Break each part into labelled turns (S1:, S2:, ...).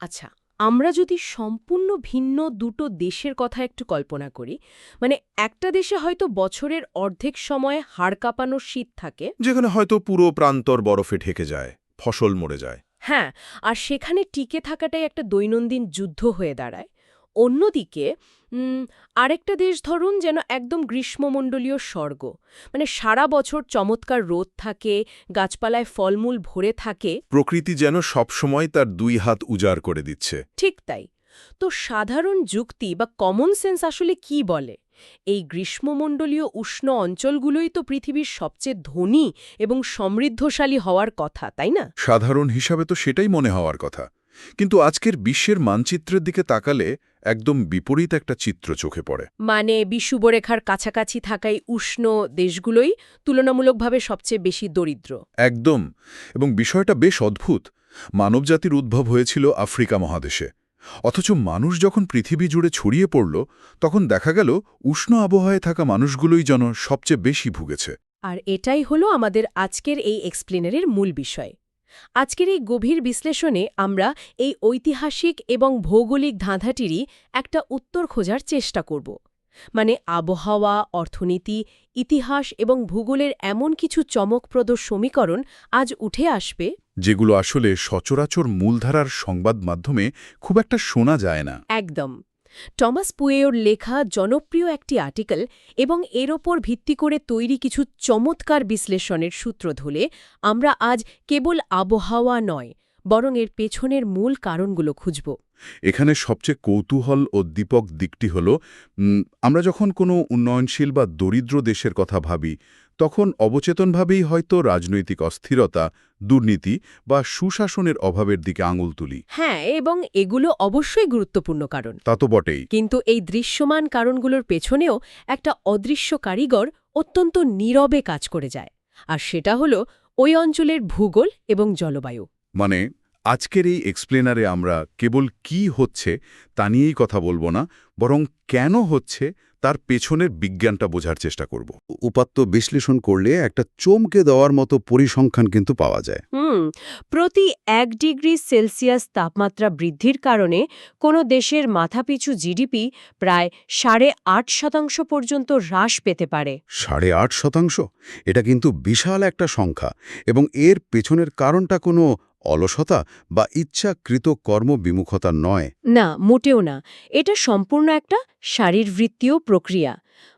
S1: আচ্ছা, আমরা যদি সম্পূর্ণ ভিন্ন দুটো দেশের কথা একটু কল্পনা করি, মানে একটা দেশে হয়তো বছরের অর্ধেক সময় হাড় কাঁপানো শীত থাকে।
S2: যেখানে হয়তো পুরো প্রান্তর বরফে ঢেকে যায়, ফসল মরে যায়।
S1: হ্যাঁ, আর সেখানে টিকে থাকাটাই একটা দৈনন্দিন যুদ্ধ হয়ে দাঁড়ায়। অন্যদিকে আরেকটা দেশ ধরুন যেন একদম গ্রীষ্মমণ্ডলীয় স্বর্গ, মানে সারা বছর চমৎকার রোদ থাকে, গাছপালায় ফলমূল ভরে থাকে।
S2: প্রকৃতি যেন সবসময় তার দুই হাত উজাড় করে দিচ্ছে।
S1: ঠিক তাই। তো সাধারণ যুক্তি বা কমন সেন্স আসলে কি বলে? এই গ্রীষ্মমণ্ডলীয় উষ্ণ অঞ্চলগুলোই তো পৃথিবীর সবচেয়ে ধনী এবং সমৃদ্ধশালী হওয়ার কথা, তাই না?
S2: সাধারণ হিসাবে তো সেটাই মনে হওয়ার কথা, কিন্তু আজকের বিশ্বের মানচিত্রের দিকে তাকালে একদম বিপরীত একটা চিত্র চোখে পড়ে।
S1: মানে বিষুবরেখার কাছাকাছি থাকাই উষ্ণ দেশগুলোই তুলনামূলকভাবে সবচেয়ে বেশি দরিদ্র।
S2: একদম। এবং বিষয়টা বেশ অদ্ভুত। মানবজাতির উদ্ভব হয়েছিল আফ্রিকা মহাদেশে, অথচ মানুষ যখন পৃথিবী জুড়ে ছড়িয়ে পড়ল, তখন দেখা গেল উষ্ণ আবহাওয়ায় থাকা মানুষগুলোই যেন সবচেয়ে বেশি ভুগেছে।
S1: আর এটাই হলো আমাদের আজকের এই এক্সপ্লেনারের মূল বিষয়। আজকের এই গভীর বিশ্লেষণে আমরা এই ঐতিহাসিক এবং ভৌগোলিক ধাঁধাটিরই একটা উত্তর খোঁজার চেষ্টা করব। মানে আবহাওয়া, অর্থনীতি, ইতিহাস এবং ভূগোলের এমন কিছু চমকপ্রদ সমীকরণ আজ উঠে আসবে,
S2: যেগুলো আসলে সচরাচর মূলধারার সংবাদ মাধ্যমে খুব একটা শোনা যায় না।
S1: একদম। টমাস পুয়ের লেখা জনপ্রিয় একটি আর্টিকেল এবং এর ওপর ভিত্তি করে তৈরি কিছু চমৎকার বিশ্লেষণের সূত্র ধরে আমরা আজ কেবল আবহাওয়া নয়, বরং এর পেছনের মূল কারণগুলো খুঁজব।
S2: এখানে সবচেয়ে কৌতূহল ও দীপক দিকটি হল, আমরা যখন কোনো উন্নয়নশীল বা দরিদ্র দেশের কথা ভাবি, তখন অবচেতনভাবেই হয়তো রাজনৈতিক অস্থিরতা, দুর্নীতি বা সুশাসনের অভাবের দিকে আঙুল তুলি।
S1: হ্যাঁ, এবং এগুলো অবশ্যই গুরুত্বপূর্ণ কারণ।
S2: তা তো বটেই।
S1: কিন্তু এই দৃশ্যমান কারণগুলোর পেছনেও একটা অদৃশ্য কারিগর অত্যন্ত নীরবে কাজ করে যায়। আর সেটা হলো ওই অঞ্চলের ভূগোল এবং জলবায়ু।
S2: মানে আজকের এই এক্সপ্লেনারে আমরা কেবল কি হচ্ছে তা নিয়েই কথা বলবো না, বরং কেন হচ্ছে তার পেছনের বিজ্ঞানটা বোঝার চেষ্টা করব।
S3: উপাত্ত বিশ্লেষণ করলে একটা চমকে দেওয়ার মতো পরিসংখ্যান কিন্তু পাওয়া যায়।
S1: প্রতি ১ ডিগ্রি সেলসিয়াস তাপমাত্রা বৃদ্ধির কারণে কোনো দেশের মাথাপিছু জিডিপি প্রায় ৮.৫% পর্যন্ত হ্রাস পেতে পারে।
S3: ৮.৫%? এটা কিন্তু বিশাল একটা সংখ্যা, এবং এর পেছনের কারণটা কোনো অলসতা বা ইচ্ছাকৃত কর্মবিমুখতা নয়।
S1: না, মোটেও না। এটা সম্পূর্ণ একটা শারীরবৃত্তীয় প্রক্রিয়া।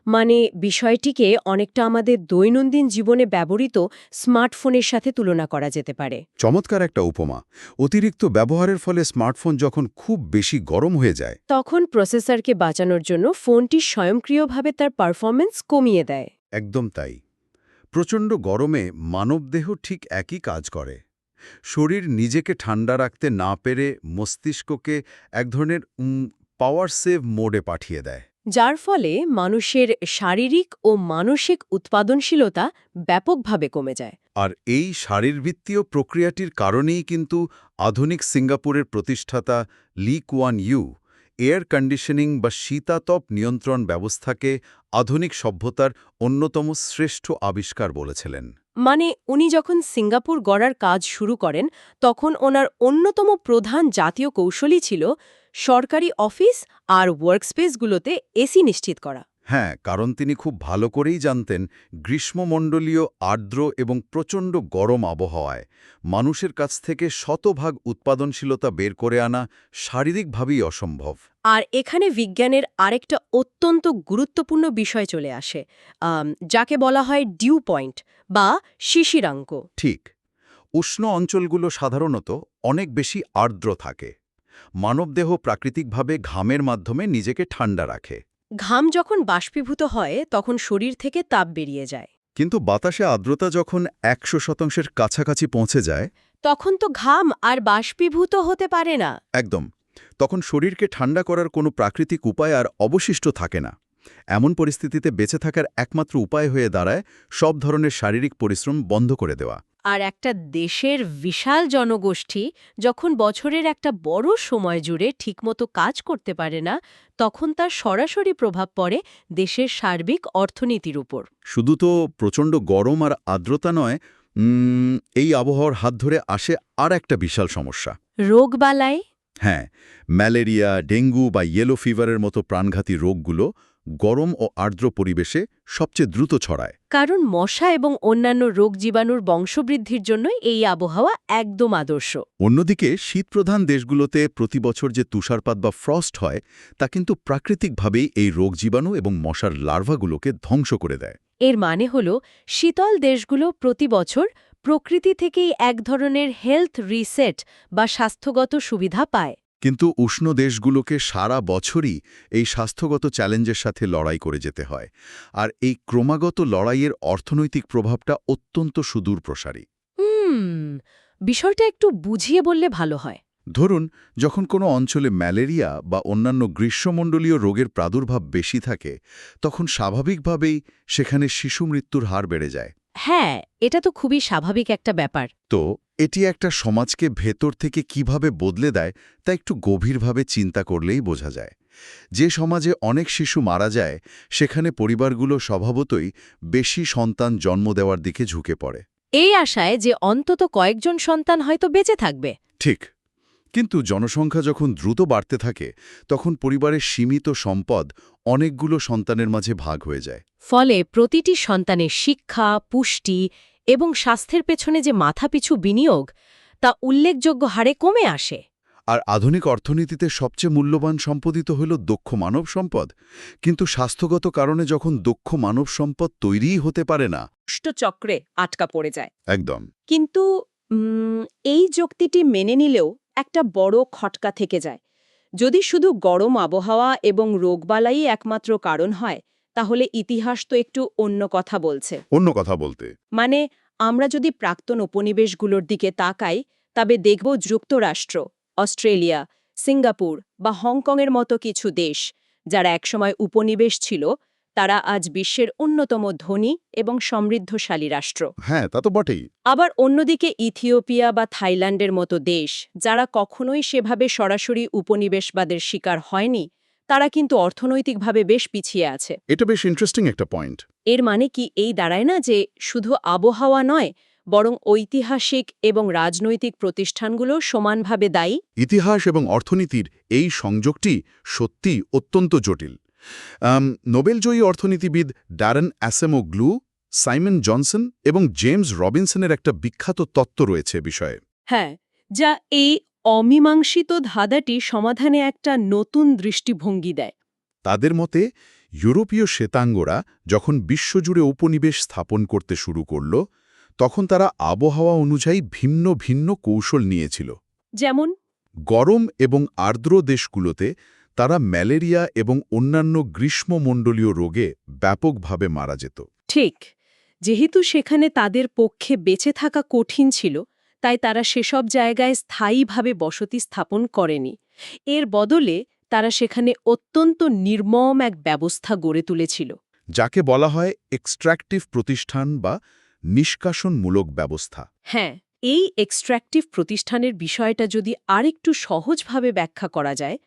S1: মানে বিষয়টিকে অনেকটা আমাদের দৈনন্দিন জীবনে ব্যবহৃত স্মার্টফোনের সাথে তুলনা করা যেতে পারে।
S3: চমৎকার একটা উপমা। অতিরিক্ত ব্যবহারের ফলে স্মার্টফোন যখন খুব বেশি গরম হয়ে যায়,
S1: তখন প্রসেসরকে বাঁচানোর জন্য ফোনটি স্বয়ংক্রিয়ভাবে তার পারফরম্যান্স কমিয়ে দেয়।
S3: একদম তাই। প্রচণ্ড গরমে মানবদেহ ঠিক একই কাজ করে। শরীর নিজেকে ঠান্ডা রাখতে না পেরে মস্তিষ্ককে এক ধরনের পাওয়ার সেভ মোডে পাঠিয়ে দেয়।
S1: যার ফলে মানুষের শারীরিক ও মানসিক উৎপাদনশীলতা ব্যাপকভাবে কমে যায়।
S3: আর এই শারীরবৃত্তীয় প্রক্রিয়াটির কারণেই কিন্তু আধুনিক সিঙ্গাপুরের প্রতিষ্ঠাতা লি কুয়ান ইউ এয়ার কন্ডিশনিং বা শীতাতপ নিয়ন্ত্রণ ব্যবস্থাকে আধুনিক সভ্যতার অন্যতম শ্রেষ্ঠ আবিষ্কার বলেছিলেন।
S1: মানে উনি যখন সিঙ্গাপুর গড়ার কাজ শুরু করেন, তখন ওনার অন্যতম প্রধান জাতীয় কৌশলই ছিল সরকারি অফিস আর ওয়ার্কস্পেসগুলোতে এসি নিশ্চিত করা।
S3: হ্যাঁ, কারণ তিনি খুব ভালো করেই জানতেন গ্রীষ্মমণ্ডলীয় আর্দ্র এবং প্রচণ্ড গরম আবহাওয়ায় মানুষের কাছ থেকে শতভাগ উৎপাদনশীলতা বের করে আনা শারীরিকভাবেই অসম্ভব।
S1: আর এখানে বিজ্ঞানের আরেকটা অত্যন্ত গুরুত্বপূর্ণ বিষয় চলে আসে, যাকে বলা হয় ডিউ পয়েন্ট বা শিশিরাঙ্ক।
S3: ঠিক। উষ্ণ অঞ্চলগুলো সাধারণত অনেক বেশি আর্দ্র থাকে। মানবদেহ প্রাকৃতিকভাবে ঘামের মাধ্যমে নিজেকে ঠান্ডা রাখে।
S1: ঘাম যখন বাষ্পীভূত হয় তখন শরীর থেকে তাপ বেরিয়ে যায়।
S3: কিন্তু বাতাসে আর্দ্রতা যখন ১০০%-এর কাছাকাছি পৌঁছে যায়,
S1: তখন তো ঘাম আর বাষ্পীভূত হতে পারে না।
S3: একদম, তখন শরীরকে ঠান্ডা করার কোনো প্রাকৃতিক উপায় আর অবশিষ্ট থাকে না। এমন পরিস্থিতিতে বেঁচে থাকার একমাত্র উপায় হয়ে দাঁড়ায় সব ধরনের শারীরিক পরিশ্রম বন্ধ করে দেওয়া।
S1: আর একটা দেশের বিশাল জনগোষ্ঠী যখন বছরের একটা বড় সময় জুড়ে ঠিকমতো কাজ করতে পারে না, তখন তার সরাসরি প্রভাব পড়ে দেশের সার্বিক অর্থনীতির উপর।
S3: শুধু তো প্রচণ্ড গরম আর আর্দ্রতা নয়, এই আবহাওয়ার হাত ধরে আসে আর একটা বিশাল সমস্যা।
S1: রোগবালাই।
S2: হ্যাঁ, ম্যালেরিয়া, ডেঙ্গু বা ইয়েলো ফিভারের মতো প্রাণঘাতী রোগগুলো গরম ও আর্দ্র পরিবেশে সবচেয়ে দ্রুত ছড়ায়।
S1: কারণ মশা এবং অন্যান্য রোগ জীবাণুর বংশবৃদ্ধির জন্য এই আবহাওয়া একদম আদর্শ।
S2: অন্যদিকে শীতপ্রধান দেশগুলোতে প্রতি বছর যে তুষারপাত বা ফ্রস্ট হয় তা কিন্তু প্রাকৃতিকভাবেই এই রোগ জীবাণু এবং মশার লার্ভাগুলোকে ধ্বংস করে দেয়।
S1: এর মানে হল শীতল দেশগুলো প্রতি বছর প্রকৃতি থেকেই এক ধরনের হেলথ রিসেট বা স্বাস্থ্যগত সুবিধা পায়।
S2: কিন্তু উষ্ণ দেশগুলোকে সারা বছরই এই স্বাস্থ্যগত চ্যালেঞ্জের সাথে লড়াই করে যেতে হয়, আর এই ক্রমাগত লড়াইয়ের অর্থনৈতিক প্রভাবটা অত্যন্ত সুদূরপ্রসারী।
S1: বিষয়টা একটু বুঝিয়ে বললে ভালো হয়।
S2: ধরুন, যখন কোনো অঞ্চলে ম্যালেরিয়া বা অন্যান্য গ্রীষ্মমণ্ডলীয় রোগের প্রাদুর্ভাব বেশি থাকে, তখন স্বাভাবিকভাবেই সেখানে শিশু মৃত্যুর হার বেড়ে যায়।
S1: হ্যাঁ, এটা তো খুবই স্বাভাবিক একটা ব্যাপার।
S2: তো এটি একটা সমাজকে ভেতর থেকে কিভাবে বদলে দেয় তা একটু গভীরভাবে চিন্তা করলেই বোঝা যায়। যে সমাজে অনেক শিশু মারা যায়, সেখানে পরিবারগুলো স্বভাবতই বেশি সন্তান জন্ম দেওয়ার দিকে ঝুঁকে পড়ে।
S1: এই আশায় যে অন্তত কয়েকজন সন্তান হয়তো বেঁচে থাকবে।
S2: ঠিক। কিন্তু জনসংখ্যা যখন দ্রুত বাড়তে থাকে, তখন পরিবারের সীমিত সম্পদ অনেকগুলো সন্তানের মাঝে ভাগ হয়ে যায়।
S1: ফলে প্রতিটি সন্তানের শিক্ষা, পুষ্টি এবং স্বাস্থ্যের পেছনে যে মাথাপিছু বিনিয়োগ তা উল্লেখযোগ্য হারে কমে আসে।
S2: আর আধুনিক অর্থনীতিতে সবচেয়ে মূল্যবান সম্পদই তো হল দক্ষ মানব সম্পদ। কিন্তু স্বাস্থ্যগত কারণে যখন দক্ষ মানব সম্পদ তৈরিই হতে পারে না,
S1: চক্রে আটকা পড়ে যায়।
S2: একদম
S1: কিন্তু এই যুক্তিটি মেনে নিলেও একটা বড় খটকা থেকে যায়। যদি শুধু গরম আবহাওয়া এবং রোগবালাই একমাত্র কারণ হয়, তাহলে ইতিহাস তো একটু অন্য কথা বলছে।
S2: অন্য কথা বলতে
S1: মানে, আমরা যদি প্রাক্তন উপনিবেশগুলোর দিকে তাকাই, তবে দেখব যুক্তরাষ্ট্র, অস্ট্রেলিয়া, সিঙ্গাপুর বা হংকংয়ের মতো কিছু দেশ, যারা একসময় উপনিবেশ ছিল, তারা আজ বিশ্বের অন্যতম ধনী এবং সমৃদ্ধশালী রাষ্ট্র।
S2: হ্যাঁ, তা তো বটেই।
S1: আবার অন্যদিকে ইথিওপিয়া বা থাইল্যান্ডের মতো দেশ, যারা কখনোই সেভাবে সরাসরি উপনিবেশবাদের শিকার হয়নি, তারা কিন্তু অর্থনৈতিকভাবে বেশ পিছিয়ে আছে।
S2: এটা বেশ ইন্টারেস্টিং একটা পয়েন্ট।
S1: এর মানে কি এই দাঁড়ায় না যে শুধু আবহাওয়া নয়, বরং ঐতিহাসিক এবং রাজনৈতিক প্রতিষ্ঠানগুলো সমানভাবে দায়ী?
S2: ইতিহাস এবং অর্থনীতির এই সংযোগটি সত্যি অত্যন্ত জটিল। নোবেলজয়ী অর্থনীতিবিদ ড্যারেন অ্যাসেমোগ্লু, সাইমন জনসন এবং জেমস রবিনসনের একটা বিখ্যাত তত্ত্ব রয়েছে বিষয়ে।
S1: হ্যাঁ, যা এই অমীমাংসিত ধাঁধাটি সমাধানে একটা নতুন দৃষ্টিভঙ্গি দেয়।
S2: তাদের মতে, ইউরোপীয় শ্বেতাঙ্গরা যখন বিশ্বজুড়ে উপনিবেশ স্থাপন করতে শুরু করল, তখন তারা আবহাওয়া অনুযায়ী ভিন্ন ভিন্ন কৌশল নিয়েছিল।
S1: যেমন
S2: গরম এবং আর্দ্র দেশগুলোতে তারা ম্যালেরিয়া এবং অন্যান্য গ্রীষ্মমণ্ডলীয় রোগে ব্যাপকভাবে মারা যেত।
S1: ঠিক, যেহেতু সেখানে তাদের পক্ষে বেঁচে থাকা কঠিন ছিল, তাই তারা সেসব জায়গায় স্থায়ীভাবে বসতি স্থাপন করেনি। এর বদলে তারা সেখানে অত্যন্ত নির্মম এক ব্যবস্থা গড়ে তুলেছিল,
S2: যাকে বলা হয় এক্সট্র্যাকটিভ প্রতিষ্ঠান বা নিষ্কাশনমূলক ব্যবস্থা।
S1: হ্যাঁ, এই এক্সট্র্যাকটিভ প্রতিষ্ঠানের বিষয়টা যদি আরেকটু সহজভাবে ব্যাখ্যা করা যায়,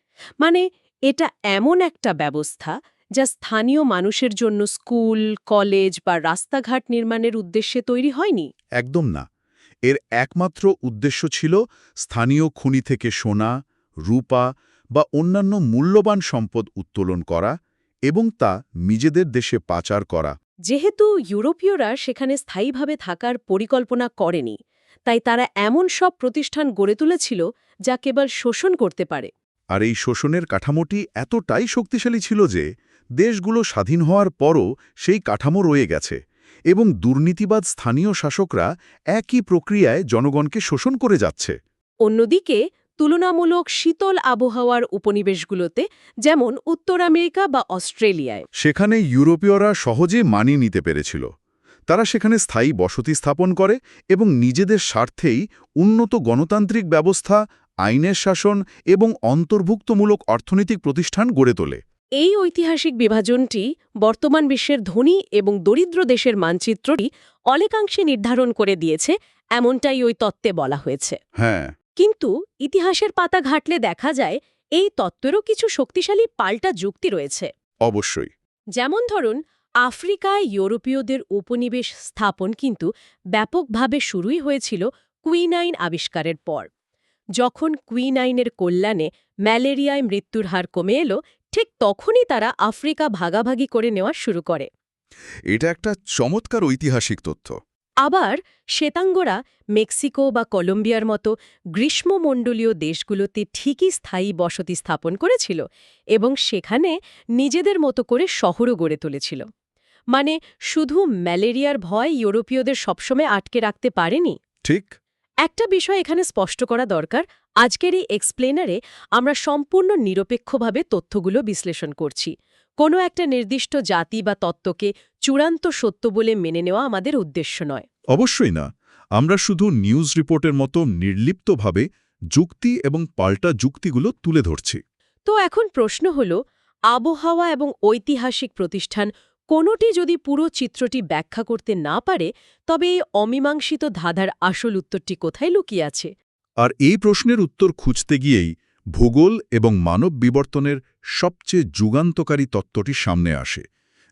S1: মানে এটা এমন একটা ব্যবস্থা যা স্থানীয় মানুষের জন্য স্কুল, কলেজ বা রাস্তাঘাট নির্মাণের উদ্দেশ্যে তৈরি হয়নি।
S2: একদম না। এর একমাত্র উদ্দেশ্য ছিল স্থানীয় খনি থেকে সোনা, রূপা বা অন্যান্য মূল্যবান সম্পদ উত্তোলন করা এবং তা নিজেদের দেশে পাচার করা।
S1: যেহেতু ইউরোপীয়রা সেখানে স্থায়ীভাবে থাকার পরিকল্পনা করেনি, তাই তারা এমন সব প্রতিষ্ঠান গড়ে তুলেছিল যা কেবল শোষণ করতে পারে।
S2: আর এই শোষণের কাঠামোটি এতটাই শক্তিশালী ছিল যে দেশগুলো স্বাধীন হওয়ার পরও সেই কাঠামো রয়ে গেছে, এবং দুর্নীতিবাদ স্থানীয় শাসকরা একই প্রক্রিয়ায় জনগণকে শোষণ করে যাচ্ছে।
S1: অন্যদিকে তুলনামূলক শীতল আবহাওয়ার উপনিবেশগুলোতে, যেমন উত্তর আমেরিকা বা অস্ট্রেলিয়ায়,
S2: সেখানে ইউরোপীয়রা সহজে মানিয়ে নিতে পেরেছিল। তারা সেখানে স্থায়ী বসতি স্থাপন করে এবং নিজেদের স্বার্থেই উন্নত গণতান্ত্রিক ব্যবস্থা, আইনের শাসন এবং অন্তর্ভুক্তমূলক অর্থনৈতিক প্রতিষ্ঠান গড়ে তোলে।
S1: এই ঐতিহাসিক বিভাজনটি বর্তমান বিশ্বের ধনী এবং দরিদ্র দেশের মানচিত্রটি অনেকাংশে নির্ধারণ করে দিয়েছে, এমনটাই ওই তত্ত্বে বলা হয়েছে।
S2: হ্যাঁ,
S1: কিন্তু ইতিহাসের পাতা ঘাটলে দেখা যায় এই তত্ত্বেরও কিছু শক্তিশালী পাল্টা যুক্তি রয়েছে।
S2: অবশ্যই।
S1: যেমন ধরুন, আফ্রিকায় ইউরোপীয়দের উপনিবেশ স্থাপন কিন্তু ব্যাপকভাবে শুরুই হয়েছিল কুইনাইন আবিষ্কারের পর। যখন কুইনাইনের কল্যাণে ম্যালেরিয়ায় মৃত্যুর হার কমে এলো, ঠিক তখনই তারা আফ্রিকা ভাগাভাগি করে নেওয়া শুরু করে।
S2: এটা একটা চমৎকার ঐতিহাসিক তথ্য।
S1: আবার শ্বেতাঙ্গরা মেক্সিকো বা কলম্বিয়ার মতো গ্রীষ্মমণ্ডলীয় দেশগুলোতে ঠিকই স্থায়ী বসতি স্থাপন করেছিল এবং সেখানে নিজেদের মতো করে শহরও গড়ে তুলেছিল। মানে শুধু ম্যালেরিয়ার ভয় ইউরোপীয়দের সবসময় আটকে রাখতে পারেনি।
S2: ঠিক।
S1: একটা বিষয় এখানে স্পষ্ট করা দরকার, আজকের এই এক্সপ্লেনারে আমরা সম্পূর্ণ নিরপেক্ষভাবে তথ্যগুলো বিশ্লেষণ করছি। কোনো একটা নির্দিষ্ট জাতি বা তত্ত্বকে চূড়ান্ত সত্য বলে মেনে নেওয়া আমাদের উদ্দেশ্য নয়।
S2: অবশ্যই না। আমরা শুধু নিউজ রিপোর্টের মতো নির্লিপ্তভাবে যুক্তি এবং পাল্টা যুক্তিগুলো তুলে ধরছি।
S1: তো এখন প্রশ্ন হল, আবহাওয়া এবং ঐতিহাসিক প্রতিষ্ঠান কোনোটি যদি পুরো চিত্রটি ব্যাখ্যা করতে না পারে, তবে এই অমীমাংসিত ধাঁধার আসল উত্তরটি কোথায় লুকিয়ে আছে?
S2: আর এই প্রশ্নের উত্তর খুঁজতে গিয়েই ভূগোল এবং মানব বিবর্তনের সবচেয়ে যুগান্তকারী তত্ত্বটি সামনে আসে,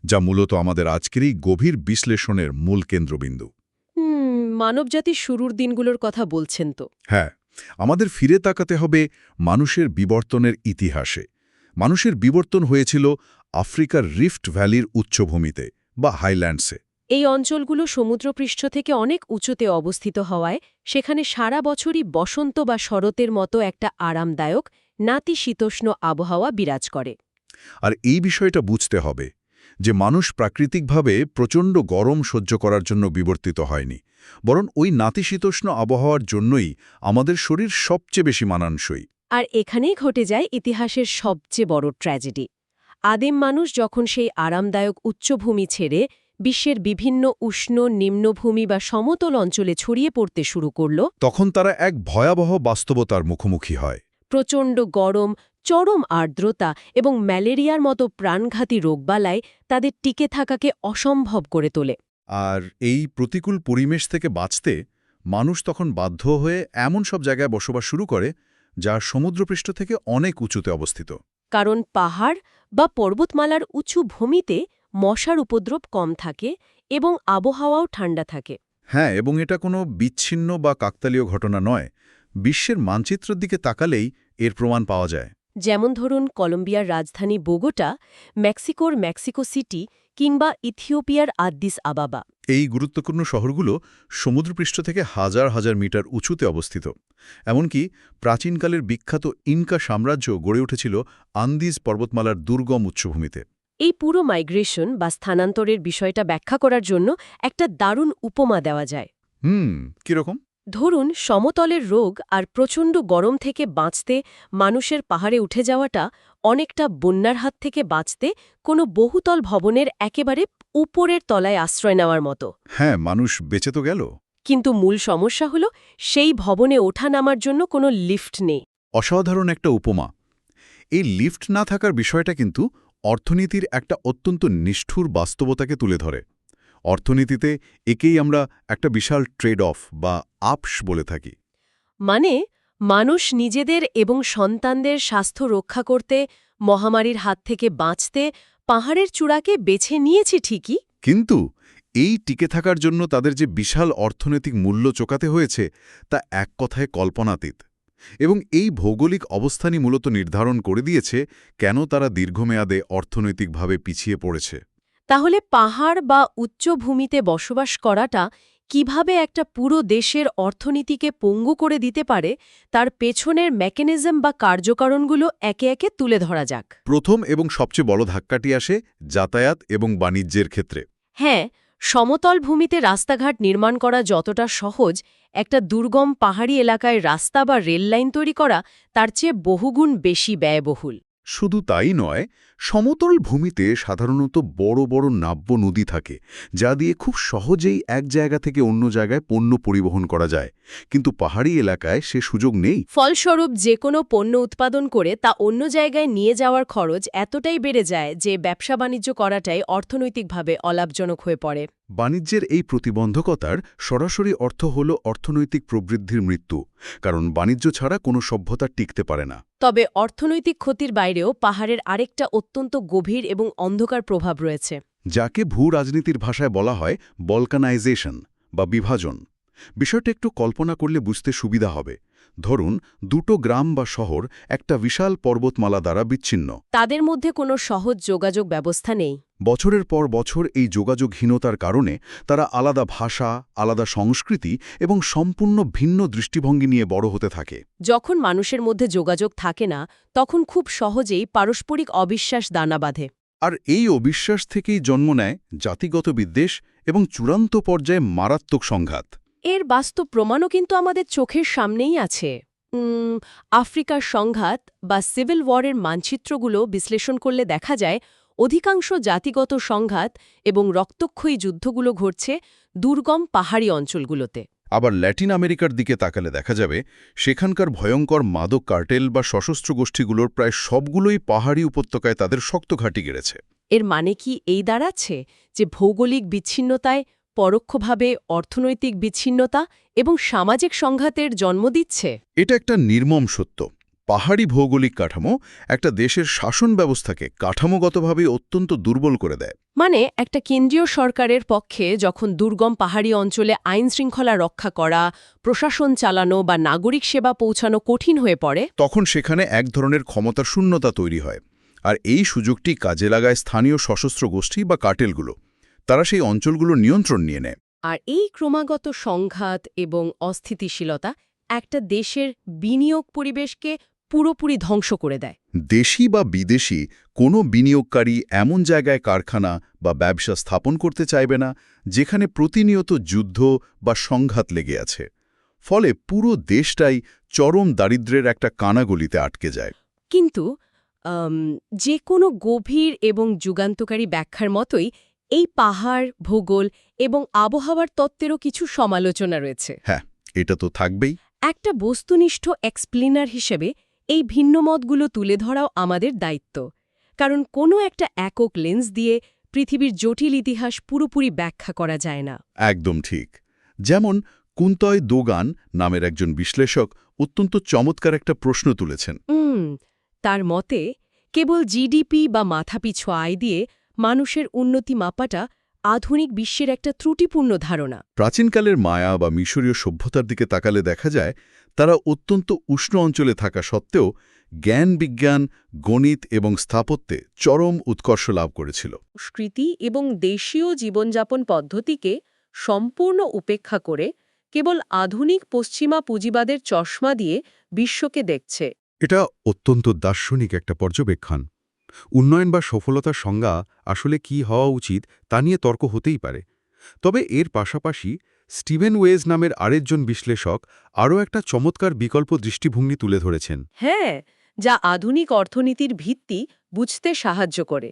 S2: যা মূলত আমাদের আজকের এই গভীর বিশ্লেষণের মূল কেন্দ্রবিন্দু।
S1: মানবজাতির শুরুর দিনগুলোর কথা বলছেন তো?
S2: হ্যাঁ, আমাদের ফিরে তাকাতে হবে মানুষের বিবর্তনের ইতিহাসে। মানুষের বিবর্তন হয়েছিল আফ্রিকার রিফট ভ্যালির উচ্চভূমিতে বা হাইল্যান্ডসে।
S1: এই অঞ্চলগুলো সমুদ্রপৃষ্ঠ থেকে অনেক উঁচুতে অবস্থিত হওয়ায় সেখানে সারা বছরই বসন্ত বা শরতের মতো একটা আরামদায়ক নাতিশীতোষ্ণ আবহাওয়া বিরাজ করে।
S2: আর এই বিষয়টা বুঝতে হবে যে মানুষ প্রাকৃতিকভাবে প্রচণ্ড গরম সহ্য করার জন্য বিবর্তিত হয়নি, বরং ওই নাতিশীতোষ্ণ আবহাওয়ার জন্যই আমাদের শরীর সবচেয়ে বেশি মানানসই।
S1: আর এখানেই ঘটে যায় ইতিহাসের সবচেয়ে বড় ট্র্যাজেডি। আদিম মানুষ যখন সেই আরামদায়ক উচ্চভূমি ছেড়ে বিশ্বের বিভিন্ন উষ্ণ নিম্নভূমি বা সমতল অঞ্চলে ছড়িয়ে পড়তে শুরু করল,
S2: তখন তারা এক ভয়াবহ বাস্তবতার মুখোমুখি হয়।
S1: প্রচণ্ড গরম, চরম আর্দ্রতা এবং ম্যালেরিয়ার মতো প্রাণঘাতী রোগবালাই তাদের টিকে থাকাকে অসম্ভব করে তোলে।
S2: আর এই প্রতিকূল পরিবেশ থেকে বাঁচতে মানুষ তখন বাধ্য হয়ে এমন সব জায়গায় বসবাস শুরু করে যা সমুদ্রপৃষ্ঠ থেকে অনেক উঁচুতে অবস্থিত।
S1: কারণ পাহাড় বা পর্বতমালার উঁচু ভূমিতে মশার উপদ্রব কম থাকে এবং আবহাওয়াও ঠান্ডা থাকে।
S2: হ্যাঁ, এবং এটা কোনো বিচ্ছিন্ন বা কাকতালীয় ঘটনা নয়। বিশ্বের মানচিত্রের দিকে তাকালেই এর প্রমাণ পাওয়া যায়।
S1: যেমন ধরুন কলম্বিয়ার রাজধানী বোগোটা, মেক্সিকোর মেক্সিকো সিটি কিংবা ইথিওপিয়ার আদ্দিস আবাবা।
S2: এই গুরুত্বপূর্ণ শহরগুলো সমুদ্রপৃষ্ঠ থেকে হাজার হাজার মিটার উঁচুতে অবস্থিত। এমনকি প্রাচীনকালের বিখ্যাত ইনকা সাম্রাজ্য গড়ে উঠেছিল আন্দিজ পর্বতমালার দুর্গম উচ্চভূমিতে।
S1: এই পুরো মাইগ্রেশন বা স্থানান্তরের বিষয়টা ব্যাখ্যা করার জন্য একটা দারুণ উপমা দেওয়া যায়।
S2: কিরকম?
S1: ধরুন সমতলের রোগ আর প্রচণ্ড গরম থেকে বাঁচতে মানুষের পাহাড়ে উঠে যাওয়াটা অনেকটা বন্যার হাত থেকে বাঁচতে কোনো বহুতল ভবনের একেবারে উপরের তলায় আশ্রয় নেওয়ার মতো।
S2: হ্যাঁ, মানুষ বেঁচে তো গেল,
S1: কিন্তু মূল সমস্যা হলো সেই ভবনে ওঠা নামার জন্য কোনো লিফট নেই।
S2: অসাধারণ একটা উপমা। এই লিফট না থাকার বিষয়টা কিন্তু অর্থনীতির একটা অত্যন্ত নিষ্ঠুর বাস্তবতাকে তুলে ধরে। অর্থনীতিতে একেই আমরা একটা বিশাল ট্রেড অফ বা আপস বলে থাকি।
S1: মানে মানুষ নিজেদের এবং সন্তানদের স্বাস্থ্য রক্ষা করতে, মহামারীর হাত থেকে বাঁচতে পাহাড়ের চূড়াকে বেছে নিয়েছে ঠিকই,
S2: কিন্তু এই টিকে থাকার জন্য তাদের যে বিশাল অর্থনৈতিক মূল্য চোকাতে হয়েছে তা এক কথায় কল্পনাতীত। এবং এই ভৌগোলিক অবস্থানই মূলত নির্ধারণ করে দিয়েছে কেন তারা দীর্ঘমেয়াদে অর্থনৈতিকভাবে পিছিয়ে পড়েছে।
S1: তাহলে পাহাড় বা উচ্চভূমিতে বসবাস করাটা কিভাবে একটা পুরো দেশের অর্থনীতিকে পঙ্গু করে দিতে পারে, তার পেছনের মেকানিজম বা কার্যকারণগুলো একে একে তুলে ধরা যাক।
S2: প্রথম এবং সবচেয়ে বড় ধাক্কাটি আসে যাতায়াত এবং বাণিজ্যের ক্ষেত্রে।
S1: হ্যাঁ, সমতল ভূমিতে রাস্তাঘাট নির্মাণ করা যতটা সহজ, একটা দুর্গম পাহাড়ি এলাকায় রাস্তা বা রেল লাইন তৈরি করা তার চেয়ে বহুগুণ বেশি ব্যয়বহুল।
S2: শুধু তাই নয়, সমতল ভূমিতে সাধারণত বড় বড় নাব্য নদী থাকে যা দিয়ে খুব সহজেই এক জায়গা থেকে অন্য জায়গায় পণ্য পরিবহন করা যায়, কিন্তু পাহাড়ি এলাকায় সে সুযোগ নেই।
S1: ফলস্বরূপ যে কোনো পণ্য উৎপাদন করে তা অন্য জায়গায় নিয়ে যাওয়ার খরচ এতটাই বেড়ে যায় যে ব্যবসা বাণিজ্য করাটাই অর্থনৈতিকভাবে অলাভজনক হয়ে পড়ে।
S2: বাণিজ্যের এই প্রতিবন্ধকতার সরাসরি অর্থ হল অর্থনৈতিক প্রবৃদ্ধির মৃত্যু, কারণ বাণিজ্য ছাড়া কোনো সভ্যতা টিকতে পারে না।
S1: তবে অর্থনৈতিক ক্ষতির বাইরেও পাহাড়ের আরেকটা অত্যন্ত গভীর এবং অন্ধকার প্রভাব রয়েছে,
S2: যাকে ভূ রাজনীতির ভাষায় বলা হয় বলকানাইজেশন বা বিভাজন। বিষয়টা একটু কল্পনা করলে বুঝতে সুবিধা হবে। ধরুন দুটো গ্রাম বা শহর একটা বিশাল পর্বতমালা দ্বারা বিচ্ছিন্ন।
S1: তাদের মধ্যে কোনো সহজ যোগাযোগ ব্যবস্থা নেই।
S2: বছরের পর বছর এই যোগাযোগহীনতার কারণে তারা আলাদা ভাষা, আলাদা সংস্কৃতি এবং সম্পূর্ণ ভিন্ন দৃষ্টিভঙ্গি নিয়ে বড় হতে থাকে।
S1: যখন মানুষের মধ্যে যোগাযোগ থাকে না, তখন খুব সহজেই পারস্পরিক অবিশ্বাস দানা বাঁধে।
S2: আর এই অবিশ্বাস থেকেই জন্ম নেয় জাতিগত বিদ্বেষ এবং চূড়ান্ত পর্যায়ে মারাত্মক সংঘাত।
S1: এর বাস্তব প্রমাণও কিন্তু আমাদের চোখের সামনেই আছে। আফ্রিকার সংঘাত বা সিভিল ওয়ারের মানচিত্রগুলো বিশ্লেষণ করলে দেখা যায় অধিকাংশ জাতিগত সংঘাত এবং রক্তক্ষয়ী যুদ্ধগুলো ঘটছে দুর্গম পাহাড়ি অঞ্চলগুলোতে।
S2: আবার ল্যাটিন আমেরিকার দিকে তাকালে দেখা যাবে সেখানকার ভয়ঙ্কর মাদক কার্টেল বা সশস্ত্র গোষ্ঠীগুলোর প্রায় সবগুলোই পাহাড়ি উপত্যকায় তাদের শক্ত ঘাঁটি গেড়েছে।
S1: এর মানে কি এই দাঁড়াচ্ছে যে ভৌগোলিক বিচ্ছিন্নতায় পরোক্ষভাবে অর্থনৈতিক বিচ্ছিন্নতা এবং সামাজিক সংঘাতের জন্ম দিচ্ছে?
S2: এটা একটা নির্মম সত্য। পাহাড়ি ভৌগোলিক কাঠামো একটা দেশের শাসন ব্যবস্থাকে কাঠামোগতভাবে অত্যন্ত দুর্বল করে দেয়।
S1: মানে একটা কেন্দ্রীয় সরকারের পক্ষে যখন দুর্গম পাহাড়ি অঞ্চলে আইনশৃঙ্খলা রক্ষা করা, প্রশাসন চালানো বা নাগরিক সেবা পৌঁছানো কঠিন হয়ে পড়ে,
S2: তখন সেখানে এক ধরনের ক্ষমতার শূন্যতা তৈরি হয়। আর এই সুযোগটি কাজে লাগায় স্থানীয় সশস্ত্র গোষ্ঠী বা কার্টেলগুলো। তারা সেই অঞ্চলগুলো নিয়ন্ত্রণ নিয়ে নেয়।
S1: আর এই ক্রমাগত সংঘাত এবং অস্থিতিশীলতা একটা দেশের বিনিয়োগ পরিবেশকে পুরোপুরি ধ্বংস করে দেয়।
S2: দেশি বা বিদেশি কোনো বিনিয়োগকারী এমন জায়গায় কারখানা বা ব্যবসা স্থাপন করতে চাইবে না যেখানে প্রতিনিয়ত যুদ্ধ বা সংঘাত লেগে আছে। ফলে পুরো দেশটাই চরম দারিদ্র্যের একটা কানাগলিতে আটকে যায়।
S1: কিন্তু যে কোনো গভীর এবং যুগান্তকারী ব্যাখ্যার মতোই এই পাহাড়, ভূগোল এবং আবহাওয়ার তত্ত্বেরও কিছু সমালোচনা রয়েছে।
S2: হ্যাঁ, এটা তো থাকবেই।
S1: একটা বস্তুনিষ্ঠ এক্সপ্লেনার হিসেবে এই ভিন্ন মতগুলো তুলে ধরাও আমাদের দায়িত্ব, কারণ কোনো একটা একক লেন্স দিয়ে পৃথিবীর জটিল ইতিহাস পুরোপুরি ব্যাখ্যা করা যায় না।
S2: একদম ঠিক। যেমন কুন্তয় দোগান নামের একজন বিশ্লেষক অত্যন্ত চমৎকার একটা প্রশ্ন তুলেছেন।
S1: তার মতে কেবল জিডিপি বা মাথাপিছু আয় দিয়ে মানুষের উন্নতি মাপাটা আধুনিক বিশ্বের একটা ত্রুটিপূর্ণ ধারণা।
S2: প্রাচীনকালের মায়া বা মিশরীয় সভ্যতার দিকে তাকালে দেখা যায় তারা অত্যন্ত উষ্ণ অঞ্চলে থাকা সত্ত্বেও জ্ঞান, বিজ্ঞান, গণিত এবং স্থাপত্যে চরম উৎকর্ষ লাভ করেছিল।
S1: সংস্কৃতি এবং দেশীয় জীবনযাপন পদ্ধতিকে সম্পূর্ণ উপেক্ষা করে কেবল আধুনিক পশ্চিমা পুঁজিবাদের চশমা দিয়ে বিশ্বকে দেখছে।
S4: এটা অত্যন্ত দার্শনিক একটা পর্যবেক্ষণ। উন্নয়ন বা সফলতার সংজ্ঞা আসলে কি হওয়া উচিত তা নিয়ে তর্ক হতেই পারে। তবে এর পাশাপাশি স্টিভেন ওয়েজ নামের আরেকজন বিশ্লেষক আরও একটা চমৎকার বিকল্প দৃষ্টিভঙ্গি তুলে ধরেছেন।
S1: হ্যাঁ, যা আধুনিক অর্থনীতির ভিত্তি বুঝতে সাহায্য করে।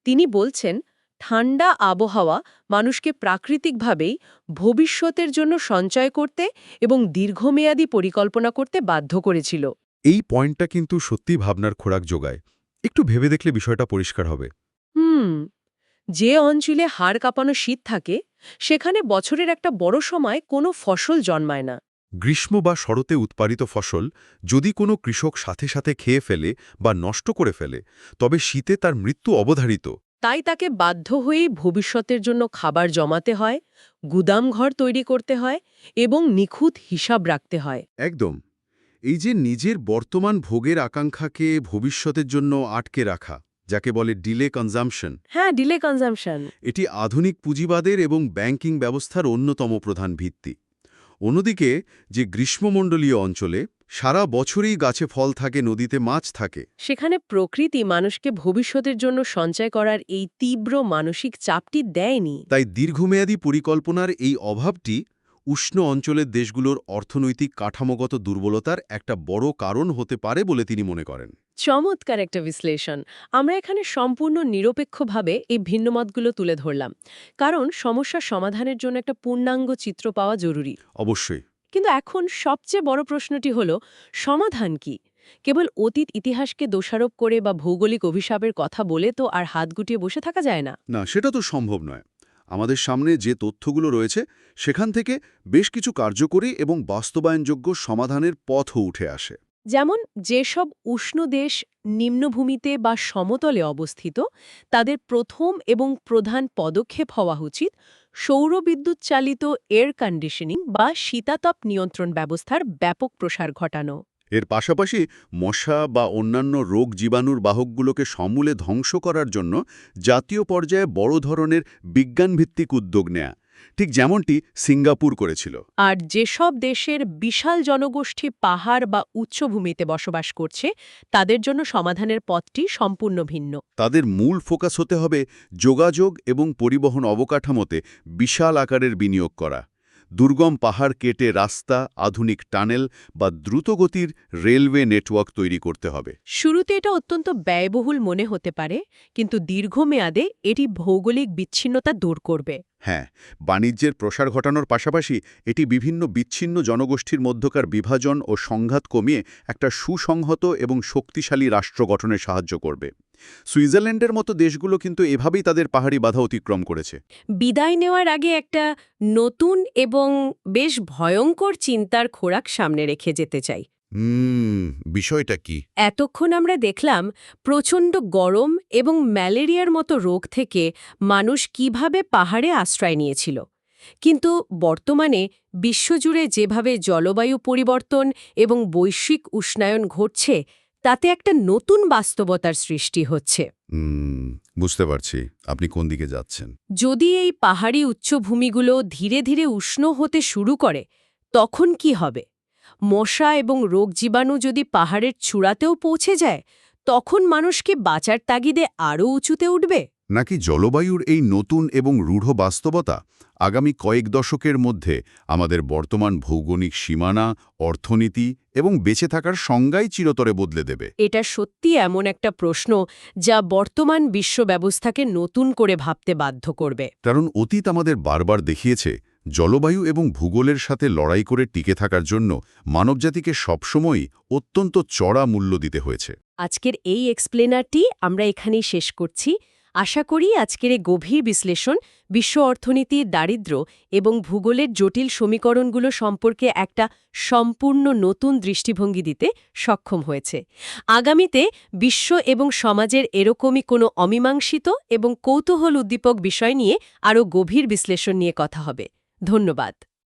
S1: তিনি বলছেন, ঠান্ডা আবহাওয়া মানুষকে প্রাকৃতিকভাবেই ভবিষ্যতের জন্য সঞ্চয় করতে এবং দীর্ঘমেয়াদী পরিকল্পনা করতে বাধ্য করেছিল।
S4: এই পয়েন্টটা কিন্তু সত্যি ভাবনার খোরাক যোগায়। একটু ভেবে দেখলে বিষয়টা পরিষ্কার হবে।
S1: যে অঞ্চলে হাড় কাঁপানো শীত থাকে সেখানে বছরের একটা বড় সময় কোনো ফসল জন্মায় না।
S4: গ্রীষ্ম বা শরতে উৎপাদিত ফসল যদি কোনো কৃষক সাথে সাথে খেয়ে ফেলে বা নষ্ট করে ফেলে, তবে শীতে তার মৃত্যু অবধারিত।
S1: তাই তাকে বাধ্য হয়েই ভবিষ্যতের জন্য খাবার জমাতে হয়, গুদামঘর তৈরি করতে হয় এবং নিখুঁত হিসাব রাখতে হয়।
S4: একদম। এই যে নিজের বর্তমান ভোগের আকাঙ্ক্ষাকে ভবিষ্যতের জন্য আটকে রাখা, যাকে বলে ডিলে কনজাম্পশন,
S1: হ্যাঁ, ডিলে কনজাম্পশন।
S4: এটি আধুনিক পুঁজিবাদের এবং ব্যাংকিং ব্যবস্থার অন্যতম প্রধান ভিত্তি। অন্যদিকে যে গ্রীষ্মমণ্ডলীয় অঞ্চলে সারা বছরই গাছে ফল থাকে, নদীতে মাছ থাকে,
S1: সেখানে প্রকৃতি মানুষকে ভবিষ্যতের জন্য সঞ্চয় করার এই তীব্র মানসিক চাপটি দেয়নি।
S4: তাই দীর্ঘমেয়াদী পরিকল্পনার এই অভাবটি উষ্ণ অঞ্চলের দেশগুলোর অর্থনৈতিক কাঠামোগত দুর্বলতার একটা বড় কারণ হতে পারে বলে তিনি মনে করেন।
S1: চমৎকার একটা বিশ্লেষণ। আমরা এখানে সম্পূর্ণ নিরপেক্ষভাবে এই ভিন্নমতগুলো তুলে ধরলাম, কারণ সমস্যার সমাধানের জন্য একটা পূর্ণাঙ্গ চিত্র পাওয়া জরুরি।
S4: অবশ্যই।
S1: কিন্তু এখন সবচেয়ে বড় প্রশ্নটি হলো, সমাধান কি? কেবল অতীত ইতিহাসকে দোষারোপ করে বা ভৌগোলিক অভিশাপের কথা বলে তো আর হাত গুটিয়ে বসে থাকা যায় না।
S2: না, সেটা তো সম্ভব নয়। আমাদের সামনে যে তথ্যগুলো রয়েছে সেখান থেকে বেশ কিছু কার্যকরী এবং বাস্তবায়নযোগ্য সমাধানের পথও উঠে আসে।
S1: যেমন যেসব উষ্ণ দেশ নিম্নভূমিতে বা সমতলে অবস্থিত, তাদের প্রথম এবং প্রধান পদক্ষেপ হওয়া উচিত সৌরবিদ্যুৎ চালিত এয়ার কন্ডিশনিং বা শীতাতপ নিয়ন্ত্রণ ব্যবস্থার ব্যাপক প্রসার ঘটানো।
S3: এর পাশাপাশি মশা বা অন্যান্য রোগ জীবাণুর বাহকগুলোকে সমূলে ধ্বংস করার জন্য জাতীয় পর্যায়ে বড় ধরনের বিজ্ঞানভিত্তিক উদ্যোগ নেয়া, ঠিক যেমনটি সিঙ্গাপুর করেছিল।
S1: আর যেসব দেশের বিশাল জনগোষ্ঠী পাহাড় বা উচ্চভূমিতে বসবাস করছে তাদের জন্য সমাধানের পথটি সম্পূর্ণ ভিন্ন।
S3: তাদের মূল ফোকাস হতে হবে যোগাযোগ এবং পরিবহন অবকাঠামোতে বিশাল আকারের বিনিয়োগ করা। দুর্গম পাহাড় কেটে রাস্তা, আধুনিক টানেল বা দ্রুতগতির রেলওয়ে নেটওয়ার্ক তৈরি করতে হবে।
S1: শুরুতে এটা অত্যন্ত ব্যয়বহুল মনে হতে পারে, কিন্তু দীর্ঘমেয়াদে এটি ভৌগোলিক বিচ্ছিন্নতা দূর করবে।
S3: হ্যাঁ, বাণিজ্যের প্রসার ঘটানোর পাশাপাশি এটি বিভিন্ন বিচ্ছিন্ন জনগোষ্ঠীর মধ্যকার বিভাজন ও সংঘাত কমিয়ে একটা সুসংহত এবং শক্তিশালী রাষ্ট্র গঠনে সাহায্য করবে। সুইজারল্যান্ডের মতো দেশগুলো কিন্তু এভাবেই তাদের পাহাড়ি বাধা অতিক্রম করেছে।
S1: বিদায় নেওয়ার আগে একটা নতুন এবং বেশ ভয়ঙ্কর চিন্তার খোরাক সামনে রেখে যেতে চাই।
S3: বিষয়টা কি?
S1: এতক্ষণ আমরা দেখলাম প্রচণ্ড গরম এবং ম্যালেরিয়ার মতো রোগ থেকে মানুষ কিভাবে পাহাড়ে আশ্রয় নিয়েছিল। কিন্তু বর্তমানে বিশ্বজুড়ে যেভাবে জলবায়ু পরিবর্তন এবং বৈশ্বিক উষ্ণায়ন ঘটছে, তাতে একটা নতুন বাস্তবতার সৃষ্টি হচ্ছে।
S3: বুঝতে পারছি আপনি কোন দিকে যাচ্ছেন।
S1: যদি এই পাহাড়ি উচ্চভূমিগুলো ধীরে ধীরে উষ্ণ হতে শুরু করে, তখন কি হবে? মশা এবং রোগ জীবাণু যদি পাহাড়ের চূড়াতেও পৌঁছে যায়, তখন মানুষ কি বাঁচার তাগিদে আরও উঁচুতে উঠবে?
S3: নাকি জলবায়ুর এই নতুন এবং রূঢ় বাস্তবতা আগামী কয়েক দশকের মধ্যে আমাদের বর্তমান ভৌগোলিক সীমানা, অর্থনীতি এবং বেঁচে থাকার সংজ্ঞাই চিরতরে বদলে দেবে?
S1: এটা সত্যি এমন একটা প্রশ্ন যা বর্তমান বিশ্ব ব্যবস্থাকে নতুন করে ভাবতে বাধ্য করবে।
S3: কারণ অতীত আমাদের বারবার দেখিয়েছে জলবায়ু এবং ভূগোলের সাথে লড়াই করে টিকে থাকার জন্য মানবজাতিকে সবসময়ই অত্যন্ত চড়া মূল্য দিতে হয়েছে।
S1: আজকের এই এক্সপ্লেনারটি আমরা এখানেই শেষ করছি। আশা করি আজকের এই গভীর বিশ্লেষণ বিশ্ব অর্থনীতি, দারিদ্র্য এবং ভূগোলের জটিল সমীকরণগুলো সম্পর্কে একটা সম্পূর্ণ নতুন দৃষ্টিভঙ্গি দিতে সক্ষম হয়েছে। আগামীতে বিশ্ব এবং সমাজের এরকমই কোনো অমীমাংসিত এবং কৌতূহল উদ্দীপক বিষয় নিয়ে আরও গভীর বিশ্লেষণ নিয়ে কথা হবে। ধন্যবাদ।